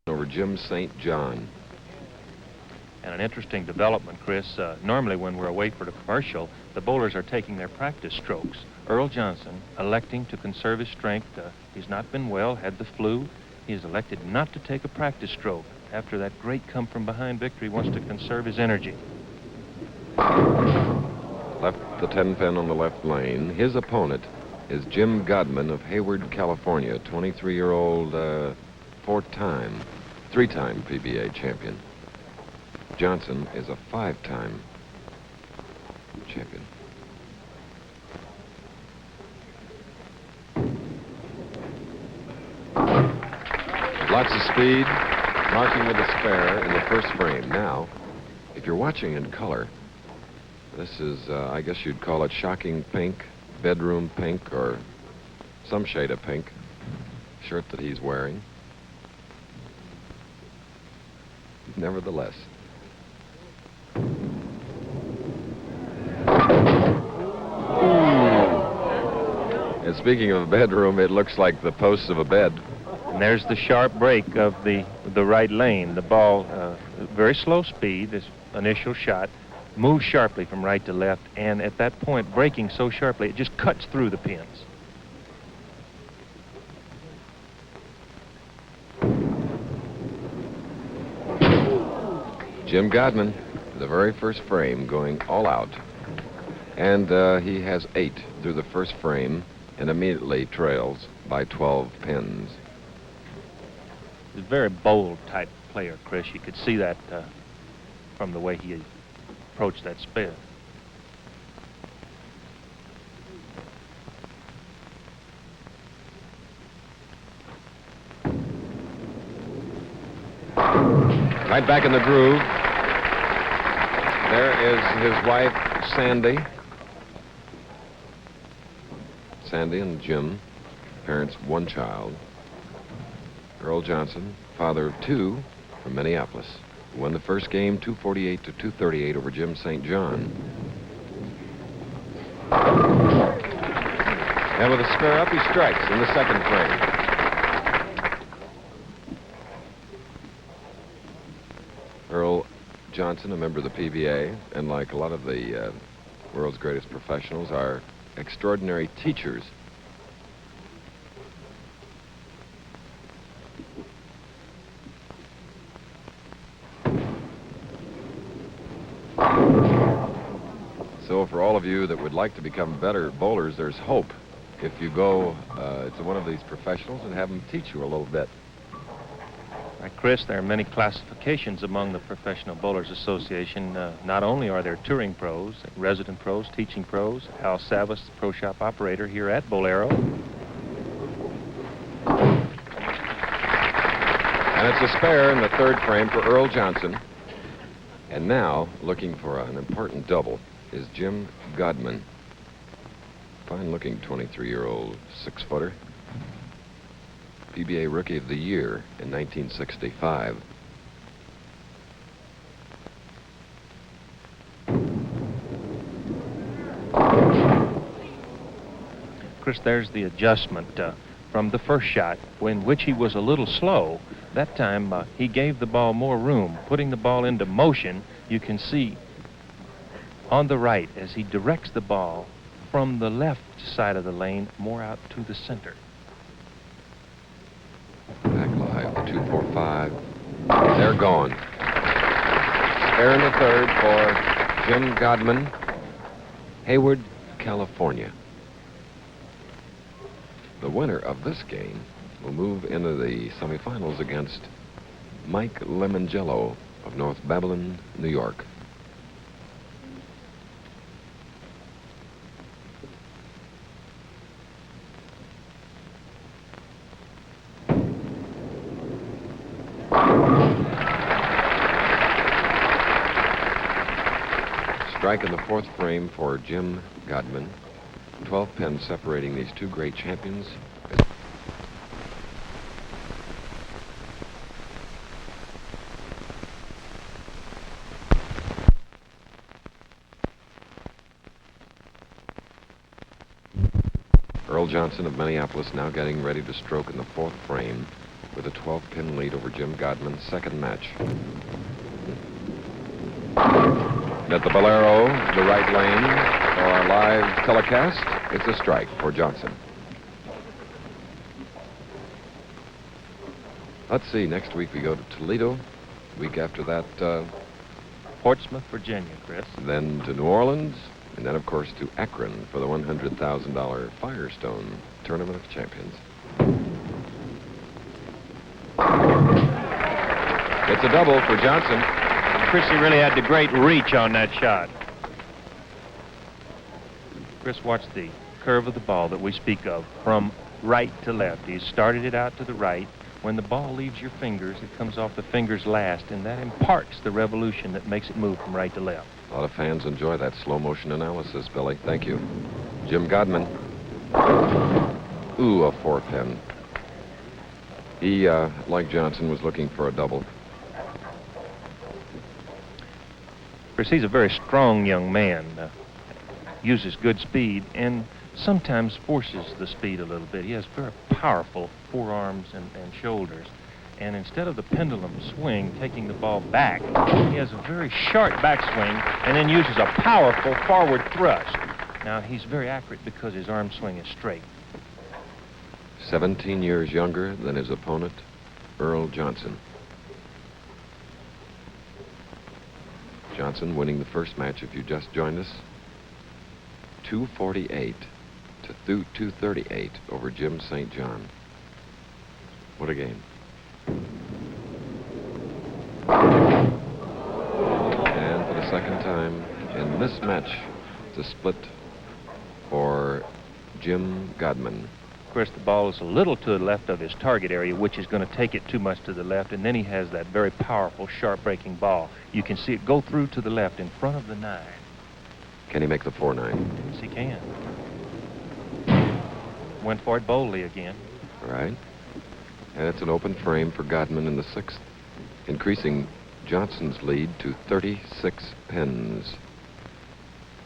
over Jim St. John. And an interesting development, Chris. Normally when we're away for the commercial, the bowlers are taking their practice strokes. Earl Johnson electing to conserve his strength. He's not been well, had the flu. He has elected not to take a practice stroke. After that great come-from-behind victory, he wants to conserve his energy. Left the 10-pin on the left lane. His opponent is Jim Godman of Hayward, California, 23-year-old, three-time PBA champion. Johnson is a 5-time champion. Lots of speed, marking with a spare in the first frame. Now, if you're watching in color, this is, I guess you'd call it shocking pink, bedroom pink, or some shade of pink shirt that he's wearing. Nevertheless. And speaking of a bedroom, it looks like the posts of a bed. And there's the sharp break of the right lane. The ball, very slow speed, this initial shot, moves sharply from right to left, and at that point, breaking so sharply, it just cuts through the pins. Jim Godman, the very first frame, going all out. And he has 8 through the first frame and immediately trails by 12 pins. He's a very bold type player, Chris. You could see that from the way he approached that spin. Right back in the groove. There is his wife, Sandy. Sandy and Jim, parents of 1 child. Earl Johnson, father of 2 from Minneapolis, won the first game 248 to 238 over Jim St. John. And with a spare up, he strikes in the second frame. Earl Johnson, a member of the PBA, and like a lot of the world's greatest professionals, are extraordinary teachers. So for all of you that would like to become better bowlers, there's hope if you go to one of these professionals and have them teach you a little bit. Right, Chris, there are many classifications among the Professional Bowlers Association. Not only are there touring pros, resident pros, teaching pros, Al Savas, the pro shop operator here at Bolero. And it's a spare in the third frame for Earl Johnson. And now, looking for an important double, is Jim Godman. Fine-looking 23-year-old 6-footer. PBA Rookie of the Year in 1965. Chris, there's the adjustment from the first shot, in which he was a little slow. That time, he gave the ball more room, putting the ball into motion. You can see on the right as he directs the ball from the left side of the lane more out to the center. Back live, the 2-4-5. They're gone. Spare in the third for Jim Godman, Hayward, California. The winner of this game will move into the semifinals against Mike Lemongello of North Babylon, New York. Strike in the fourth frame for Jim Godman. 12 pins separating these 2 great champions. Earl Johnson of Minneapolis now getting ready to stroke in the fourth frame with a 12-pin lead over Jim Godman's second match. At the Bolero, the right lane, for our live telecast, it's a strike for Johnson. Let's see, next week we go to Toledo. Week after that, Portsmouth, Virginia, Chris. then to New Orleans, and then, of course, to Akron for the $100,000 Firestone Tournament of Champions. It's a double for Johnson. Chris, he really had the great reach on that shot. Chris, watch the curve of the ball that we speak of from right to left. He started it out to the right. When the ball leaves your fingers, it comes off the fingers last, and that imparts the revolution that makes it move from right to left. A lot of fans enjoy that slow motion analysis, Billy. Thank you. Jim Godman. Ooh, a 4-pin. He, like Johnson, was looking for a double. Chris, he's a very strong young man, uses good speed, and sometimes forces the speed a little bit. He has very powerful forearms and shoulders. And instead of the pendulum swing, taking the ball back, he has a very sharp backswing and then uses a powerful forward thrust. Now, he's very accurate because his arm swing is straight. 17 years younger than his opponent, Earl Johnson. Johnson winning the first match, if you just joined us, 248 to 238 over Jim St. John. What a game. And for the second time in this match, it's a split for Jim Godman. Of course, the ball is a little to the left of his target area, which is going to take it too much to the left, and then he has that very powerful, sharp-breaking ball. You can see it go through to the left in front of the 9. Can he make the 4-9? Yes, he can. Went for it boldly again. All right. And it's an open frame for Godman in the 6th, increasing Johnson's lead to 36 pins.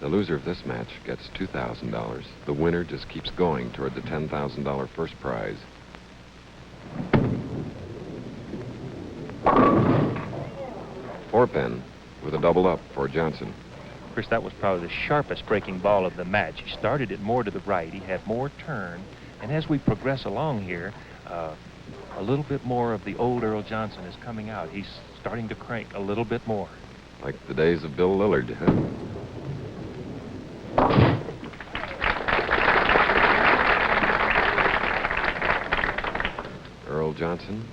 The loser of this match gets $2,000. The winner just keeps going toward the $10,000 first prize. Four pin with a double up for Johnson. Of course, that was probably the sharpest breaking ball of the match. He started it more to the right. He had more turn. And as we progress along here, a little bit more of the old Earl Johnson is coming out. He's starting to crank a little bit more. Like the days of Bill Lillard, huh? Earl Johnson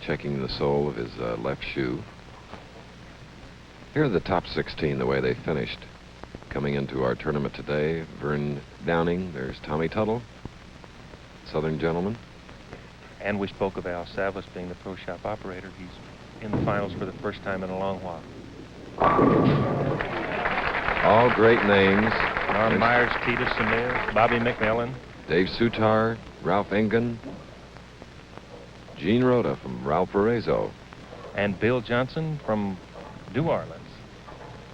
checking the sole of his left shoe. Here are the top 16, the way they finished. Coming into our tournament today, Vern Downing, there's Tommy Tuttle, Southern Gentleman. And we spoke of Al Savas being the pro shop operator. He's in the finals for the first time in a long while. All great names. Ron Myers, Peter Samir, Bobby McMillan. Dave Sutar, Ralph Engen, Gene Rhoda from Valparaiso. And Bill Johnson from New Orleans.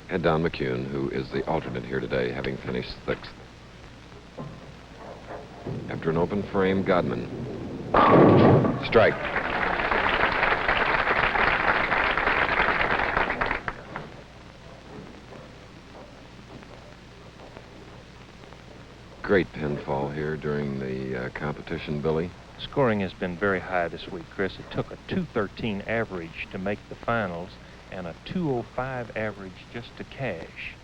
And Don McCune, who is the alternate here today, having finished 6th. After an open frame, Godman. Strike. Great pinfall here during the competition, Billy. Scoring has been very high this week, Chris. It took a 213 average to make the finals and a 205 average just to cash.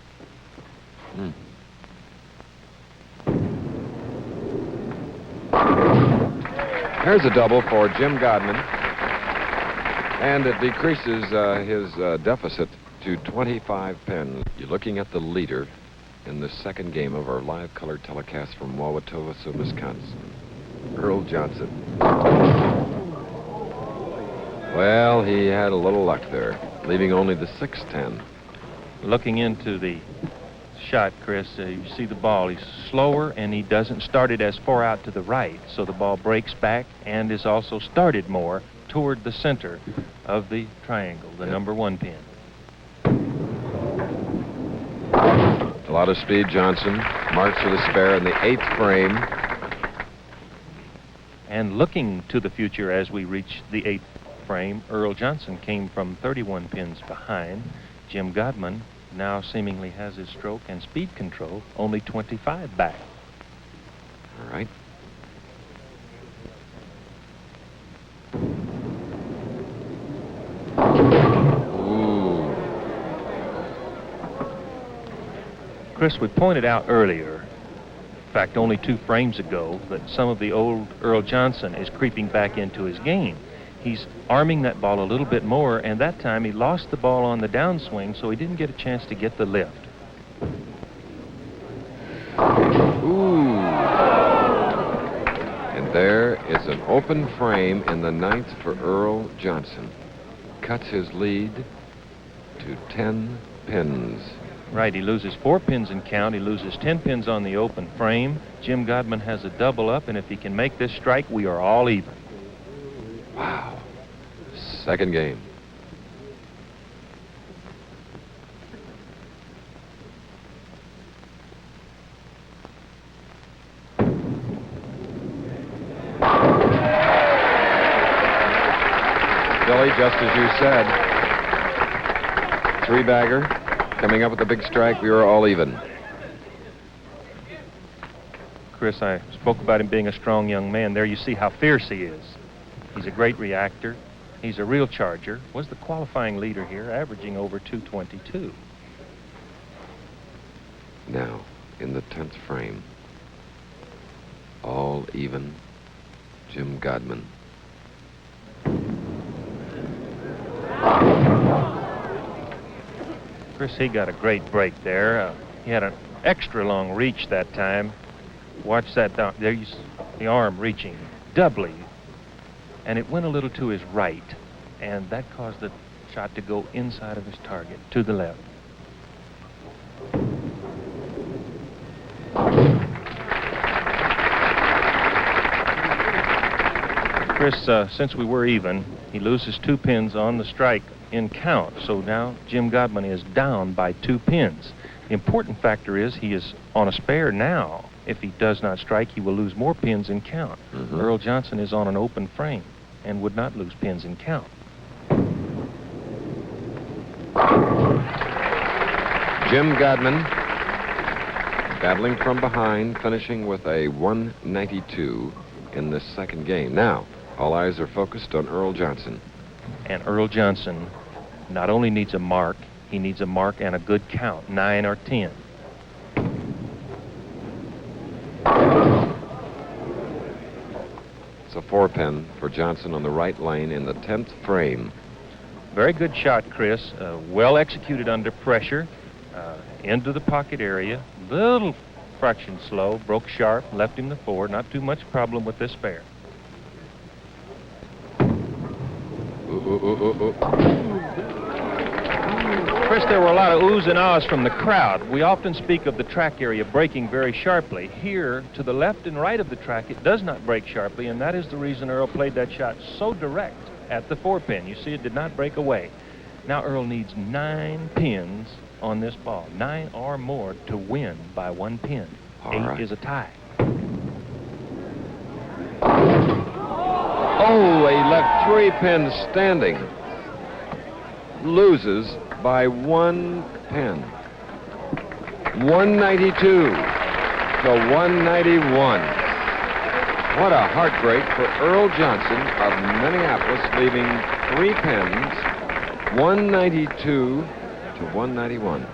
Here's a double for Jim Godman, and it decreases his deficit to 25 pins. You're looking at the leader in the second game of our live color telecast from Wauwatosa, Wisconsin, Earl Johnson. Well, he had a little luck there, leaving only the 6-10. Looking into the shot, Chris, you see the ball. He's slower, and he doesn't start it as far out to the right, so the ball breaks back and is also started more toward the center of the triangle, the number 1 pin. A lot of speed, Johnson. Marks for the spare in the 8th frame. And looking to the future as we reach the 8th frame, Earl Johnson came from 31 pins behind. Jim Godman now seemingly has his stroke and speed control only 25 back. All right. Ooh. Chris, we pointed out earlier, in fact only 2 frames ago, that some of the old Earl Johnson is creeping back into his game. He's arming that ball a little bit more, and that time he lost the ball on the downswing, so he didn't get a chance to get the lift. Ooh. And there is an open frame in the 9th for Earl Johnson. Cuts his lead to 10 pins. Right, he loses 4 pins in count. He loses 10 pins on the open frame. Jim Godman has a double up, and if he can make this strike, we are all even. Wow. Second game. Billy, just as you said, 3-bagger. Coming up with a big strike, we were all even. Chris, I spoke about him being a strong young man. There you see how fierce he is. He's a great reactor. He's a real charger. Was the qualifying leader here, averaging over 222. Now, in the 10th frame, all even, Jim Godman. Chris, he got a great break there. He had an extra long reach that time. Watch that down. There you see the arm reaching doubly. And it went a little to his right. And that caused the shot to go inside of his target, to the left. Chris, since we were even, he loses 2 pins on the strike in count. So now Jim Godman is down by 2 pins. The important factor is he is on a spare now. If he does not strike, he will lose more pins in count. Earl Johnson is on an open frame and would not lose pins in count. Jim Godman battling from behind, finishing with a 192 in this second game. Now, all eyes are focused on Earl Johnson. And Earl Johnson not only needs a mark, he needs a mark and a good count, 9 or 10. It's a 4-pin for Johnson on the right lane in the 10th frame. Very good shot, Chris. Well executed under pressure. Into the pocket area. Little fraction slow. Broke sharp. Left him the 4. Not too much problem with this pair. Chris, there were a lot of oohs and ahs from the crowd. We often speak of the track area breaking very sharply. Here, to the left and right of the track, it does not break sharply, and that is the reason Earl played that shot so direct at the 4-pin. You see, it did not break away. Now Earl needs 9 pins on this ball, 9 or more to win by 1 pin. All 8 right. is a tie. Oh, he left 3 pins standing. Loses by 1 pin. 192 to 191. What a heartbreak for Earl Johnson of Minneapolis, leaving 3 pins, 192 to 191.